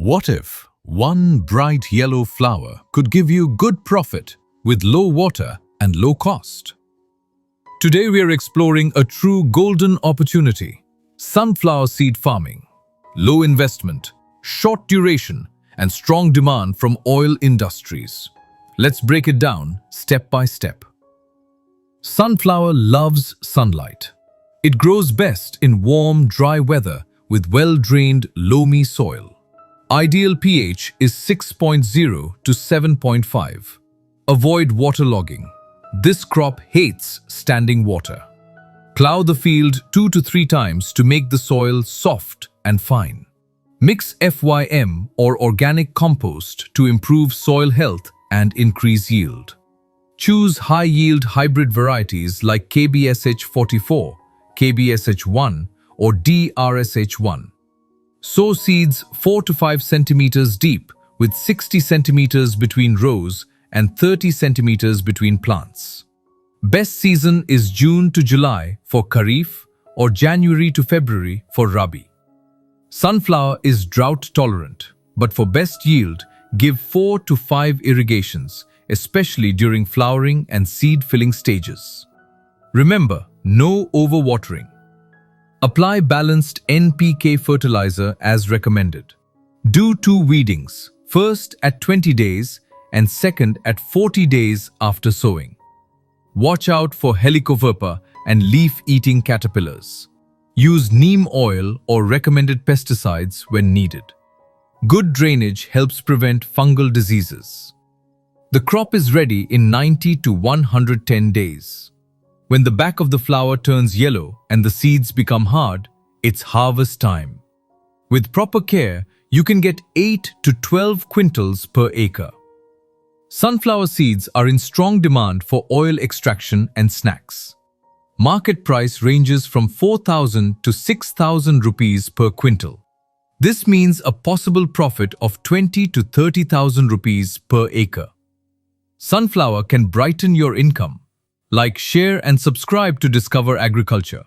What if one bright yellow flower could give you good profit with low water and low cost? Today we are exploring a true golden opportunity: sunflower seed farming. Low investment, short duration, and strong demand from oil industries. Let's break it down step by step. Sunflower loves sunlight. It grows best in warm, dry weather with well-drained, loamy soil. Ideal pH is 6.0 to 7.5. Avoid waterlogging. This crop hates standing water. Plow the field 2 to 3 times to make the soil soft and fine. Mix FYM or organic compost to improve soil health and increase yield. Choose high-yield hybrid varieties like KBSH44, KBSH1 or DRSH1. Sow seeds 4 to 5 centimeters deep with 60 centimeters between rows and 30 centimeters between plants. Best season is June to July for Kharif or January to February for Rabi. Sunflower is drought tolerant, but for best yield, give 4 to 5 irrigations, especially during flowering and seed filling stages. Remember, no overwatering. Apply balanced NPK fertilizer as recommended. Do 2 weedings, first at 20 days and second at 40 days after sowing. Watch out for helicoverpa and leaf-eating caterpillars. Use neem oil or recommended pesticides when needed. Good drainage helps prevent fungal diseases. The crop is ready in 90 to 110 days. When the back of the flower turns yellow and the seeds become hard, it's harvest time. With proper care, you can get 8 to 12 quintals per acre. Sunflower seeds are in strong demand for oil extraction and snacks. Market price ranges from 4,000 to 6,000 rupees per quintal. This means a possible profit of 20 to 30,000 rupees per acre. Sunflower can brighten your income. Like, share and subscribe to Discover Agriculture.